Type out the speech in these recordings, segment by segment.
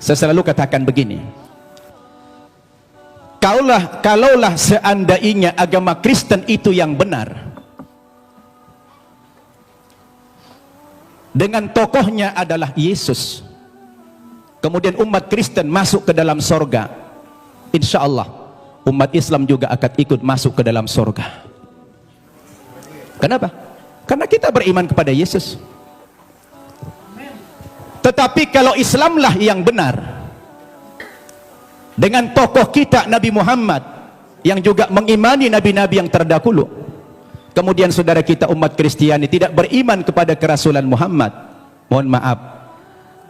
Saya selalu katakan begini, kalaulah seandainya agama Kristen itu yang benar, dengan tokohnya adalah Yesus, kemudian umat Kristen masuk ke dalam sorga, insya Allah umat Islam juga akan ikut masuk ke dalam sorga. Kenapa? Karena kita beriman kepada Yesus. Tetapi kalau Islamlah yang benar, dengan tokoh kita Nabi Muhammad yang juga mengimani nabi-nabi yang terdahulu, kemudian saudara kita umat Kristiani tidak beriman kepada kerasulan Muhammad, mohon maaf,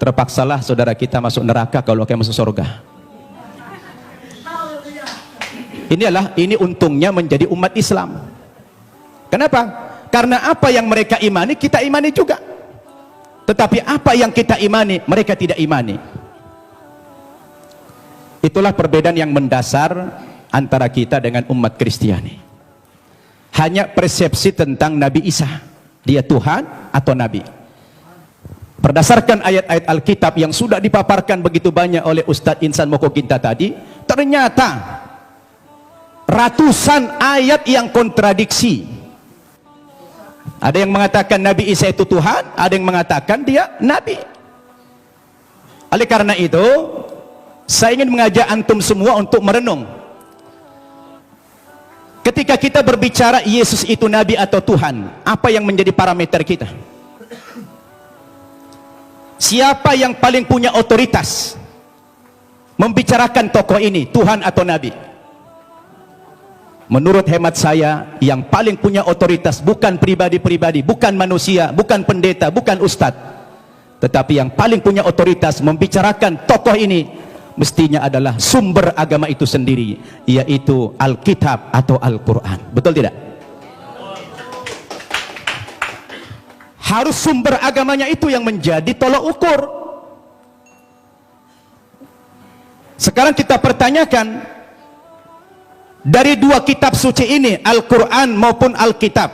terpaksalah saudara kita masuk neraka kalau akan masuk surga. Ini untungnya menjadi umat Islam. Kenapa? Karena apa yang mereka imani kita imani juga, tetapi apa yang kita imani mereka tidak imani. Itulah perbedaan yang mendasar antara kita dengan umat Kristiani. Hanya persepsi tentang Nabi Isa, dia Tuhan atau Nabi. Berdasarkan ayat-ayat Alkitab yang sudah dipaparkan begitu banyak oleh Ustadz Insan Mokoginta tadi, ternyata ratusan ayat yang kontradiksi. Ada yang mengatakan Nabi Isa itu Tuhan, ada yang mengatakan dia Nabi. Oleh karena itu, saya ingin mengajak antum semua untuk merenung. Ketika kita berbicara Yesus itu Nabi atau Tuhan, apa yang menjadi parameter kita? Siapa yang paling punya otoritas membicarakan tokoh ini, Tuhan atau Nabi? Menurut hemat saya, yang paling punya otoritas bukan pribadi-pribadi, bukan manusia, bukan pendeta, bukan ustadz, tetapi yang paling punya otoritas membicarakan tokoh ini mestinya adalah sumber agama itu sendiri, yaitu Alkitab atau Al-Quran. Betul tidak? Harus sumber agamanya itu yang menjadi tolok ukur. Sekarang kita pertanyakan, dari dua kitab suci ini, Al-Quran maupun Alkitab,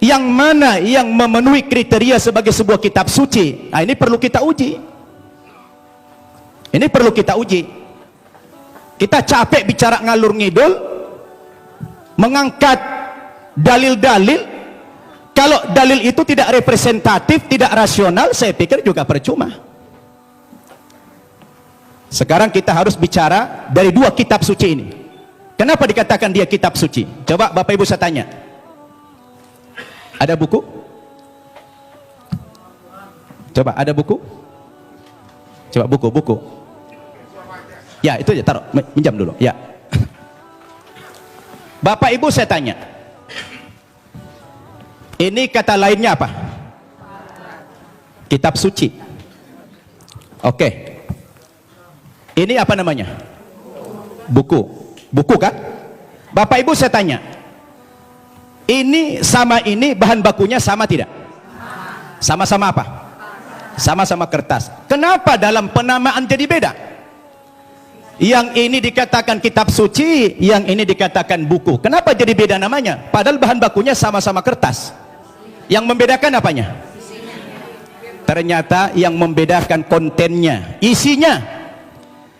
yang mana yang memenuhi kriteria sebagai sebuah kitab suci? Nah, ini perlu kita uji. Ini perlu kita uji. Kita capek bicara ngalur ngidul, mengangkat dalil-dalil. Kalau dalil itu tidak representatif, tidak rasional, saya pikir juga percuma. Sekarang kita harus bicara dari dua kitab suci ini. Kenapa dikatakan dia kitab suci? Coba Bapak Ibu saya tanya. Ada buku? Coba ada buku? Coba buku. Ya, itu aja, taruh, minjam dulu. Ya. Bapak Ibu saya tanya. Ini kata lainnya apa? Kitab suci. Oke. Ini apa namanya? Buku. Buku kan? Bapak Ibu saya tanya, ini sama ini bahan bakunya sama tidak? Sama-sama apa? Sama-sama kertas. Kenapa dalam penamaan jadi beda? Yang ini dikatakan kitab suci, yang ini dikatakan buku. Kenapa jadi beda namanya? Padahal bahan bakunya sama-sama kertas. Yang membedakan apanya? Ternyata yang membedakan kontennya, isinya.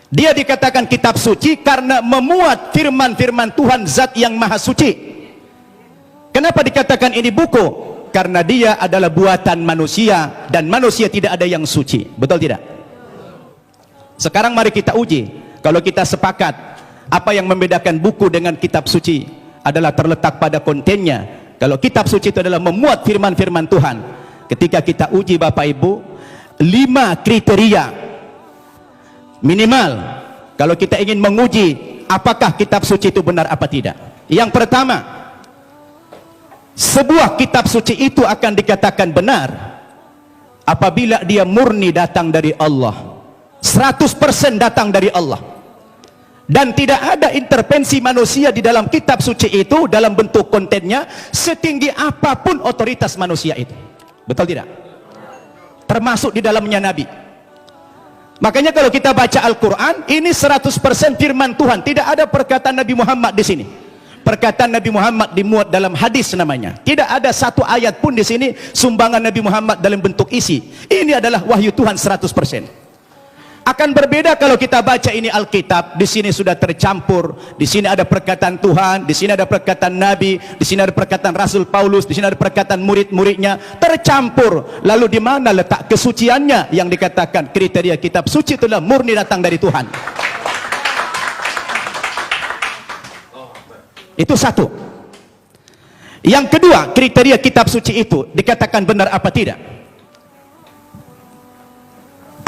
Dia dikatakan kitab suci karena memuat firman-firman Tuhan Zat yang Maha Suci. Kenapa dikatakan ini buku? Karena dia adalah buatan manusia, dan manusia tidak ada yang suci. Betul tidak? Sekarang mari kita uji. Kalau kita sepakat, apa yang membedakan buku dengan kitab suci adalah terletak pada kontennya. Kalau kitab suci itu adalah memuat firman-firman Tuhan. Ketika kita uji Bapak Ibu, 5 kriteria minimal kalau kita ingin menguji apakah kitab suci itu benar apa tidak. Yang pertama, sebuah kitab suci itu akan dikatakan benar apabila dia murni datang dari Allah, 100% datang dari Allah, dan tidak ada intervensi manusia di dalam kitab suci itu dalam bentuk kontennya, setinggi apapun otoritas manusia itu. Betul tidak? Termasuk di dalamnya Nabi. Makanya kalau kita baca Al-Quran, ini 100% firman Tuhan, tidak ada perkataan Nabi Muhammad di sini. Perkataan Nabi Muhammad dimuat dalam hadis namanya. Tidak ada satu ayat pun di sini sumbangan Nabi Muhammad dalam bentuk isi. Ini adalah wahyu Tuhan 100%. Akan berbeda kalau kita baca ini Alkitab, di sini sudah tercampur, di sini ada perkataan Tuhan, di sini ada perkataan Nabi, di sini ada perkataan Rasul Paulus, di sini ada perkataan murid-muridnya, tercampur. Lalu di mana letak kesuciannya yang dikatakan kriteria kitab suci itulah murni datang dari Tuhan? Itu satu. Yang kedua, kriteria kitab suci itu dikatakan benar apa tidak?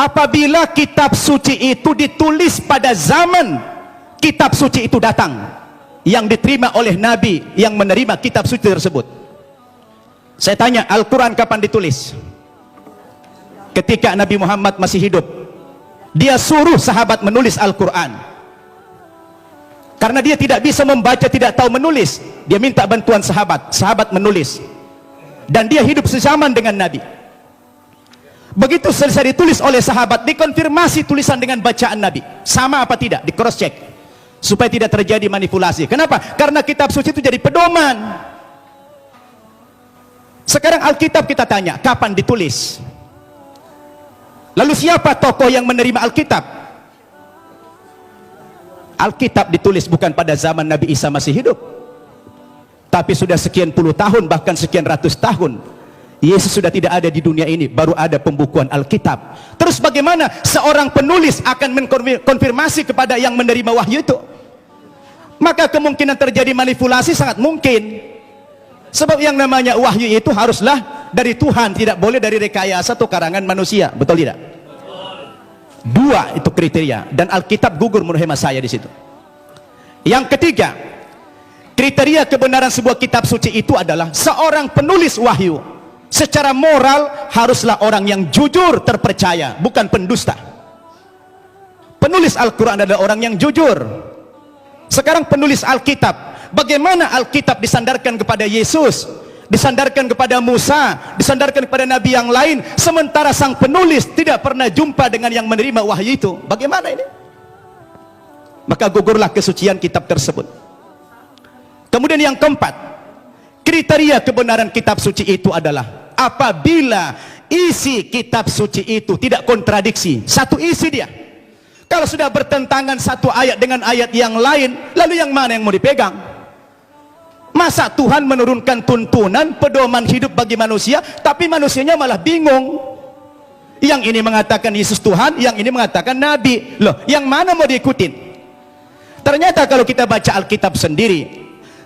Apabila kitab suci itu ditulis pada zaman kitab suci itu datang, yang diterima oleh Nabi yang menerima kitab suci tersebut. Saya tanya, Al-Quran kapan ditulis? Ketika Nabi Muhammad masih hidup. Dia suruh sahabat menulis Al-Quran. Karena dia tidak bisa membaca, tidak tahu menulis, dia minta bantuan sahabat. Sahabat menulis. Dan dia hidup sezaman dengan Nabi. Begitu selesai ditulis oleh sahabat, dikonfirmasi tulisan dengan bacaan Nabi sama apa tidak, di cross check supaya tidak terjadi manipulasi. Kenapa? Karena kitab suci itu jadi pedoman. Sekarang Alkitab kita tanya, kapan ditulis? Lalu siapa tokoh yang menerima Alkitab? Alkitab ditulis bukan pada zaman Nabi Isa masih hidup, tapi sudah sekian puluh tahun, bahkan sekian ratus tahun Yesus sudah tidak ada di dunia ini, baru ada pembukuan Alkitab. Terus bagaimana seorang penulis akan mengkonfirmasi kepada yang menerima wahyu itu? Maka kemungkinan terjadi manipulasi sangat mungkin. Sebab yang namanya wahyu itu haruslah dari Tuhan, tidak boleh dari rekayasa atau karangan manusia. Betul tidak? Dua itu kriteria, dan Alkitab gugur menurut hemat saya di situ. Yang ketiga, kriteria kebenaran sebuah kitab suci itu adalah seorang penulis wahyu secara moral haruslah orang yang jujur, terpercaya, bukan pendusta. Penulis Al-Quran adalah orang yang jujur. Sekarang penulis Alkitab, bagaimana Alkitab disandarkan kepada Yesus, disandarkan kepada Musa, disandarkan kepada Nabi yang lain, sementara sang penulis tidak pernah jumpa dengan yang menerima wahyu itu? Bagaimana ini? Maka gugurlah kesucian kitab tersebut. Kemudian yang keempat, kriteria kebenaran kitab suci itu adalah apabila isi kitab suci itu tidak kontradiksi, satu isi dia. Kalau sudah bertentangan satu ayat dengan ayat yang lain, lalu yang mana yang mau dipegang? Masa Tuhan menurunkan tuntunan pedoman hidup bagi manusia, tapi manusianya malah bingung? Yang ini mengatakan Yesus Tuhan, yang ini mengatakan Nabi. Loh, yang mana mau diikutin? Ternyata kalau kita baca Alkitab sendiri,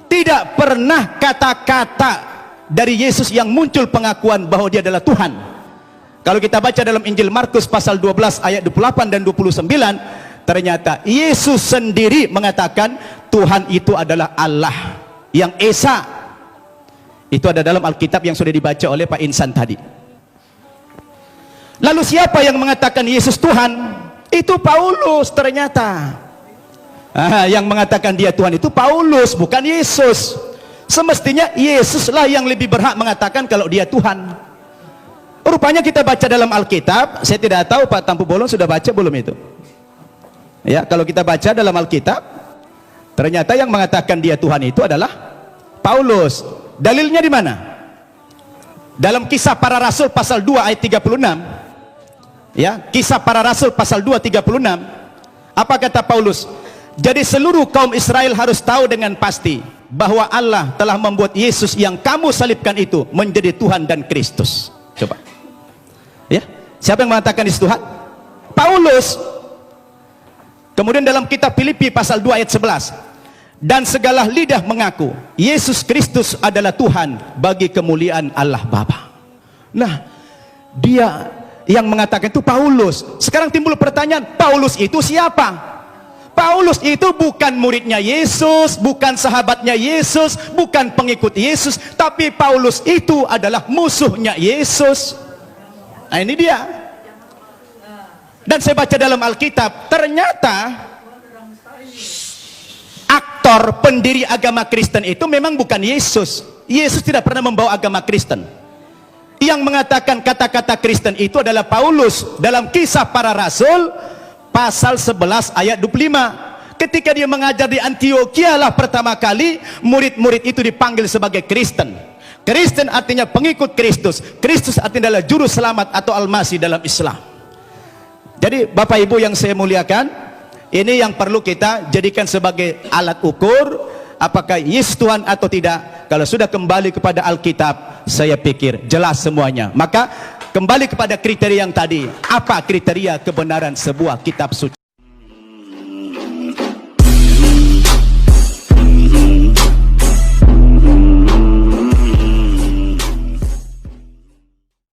tidak pernah kata-kata dari Yesus yang muncul pengakuan bahwa dia adalah Tuhan. Kalau kita baca dalam Injil Markus pasal 12 ayat 28 dan 29, ternyata Yesus sendiri mengatakan Tuhan itu adalah Allah yang Esa. Itu ada dalam Alkitab yang sudah dibaca oleh Pak Insan tadi. Lalu siapa yang mengatakan Yesus Tuhan? Itu Paulus ternyata. Yang mengatakan dia Tuhan itu Paulus, bukan Yesus. Semestinya Yesuslah yang lebih berhak mengatakan kalau dia Tuhan. Rupanya kita baca dalam Alkitab, saya tidak tahu Pak Tampu Bolon sudah baca belum itu? Ya, kalau kita baca dalam Alkitab, ternyata yang mengatakan dia Tuhan itu adalah Paulus. Dalilnya di mana? Dalam Kisah Para Rasul pasal 2 ayat 36. Ya, Kisah Para Rasul pasal 2 36. Apa kata Paulus? Jadi seluruh kaum Israel harus tahu dengan pasti bahwa Allah telah membuat Yesus yang kamu salibkan itu menjadi Tuhan dan Kristus. Coba. Ya, siapa yang mengatakan Yesus Tuhan? Paulus. Kemudian dalam kitab Filipi pasal 2 ayat 11. Dan segala lidah mengaku Yesus Kristus adalah Tuhan bagi kemuliaan Allah Bapa. Nah, dia yang mengatakan itu Paulus. Sekarang timbul pertanyaan, Paulus itu siapa? Paulus itu bukan muridnya Yesus, bukan sahabatnya Yesus, bukan pengikut Yesus, tapi Paulus itu adalah musuhnya Yesus. Nah, ini dia. Dan saya baca dalam Alkitab, ternyata aktor pendiri agama Kristen itu memang bukan Yesus. Yesus tidak pernah membawa agama Kristen. Yang mengatakan kata-kata Kristen itu adalah Paulus dalam Kisah Para Rasul pasal 11 ayat 25. Ketika dia mengajar di Antioquia lah pertama kali murid-murid itu dipanggil sebagai Kristen. Kristen artinya pengikut Kristus. Kristus artinya adalah juru selamat atau Al-Masih dalam Islam. Jadi Bapak Ibu yang saya muliakan, ini yang perlu kita jadikan sebagai alat ukur apakah yes Tuhan atau tidak. Kalau sudah kembali kepada Alkitab, saya pikir jelas semuanya. Maka kembali kepada kriteria yang tadi, apa kriteria kebenaran sebuah kitab suci?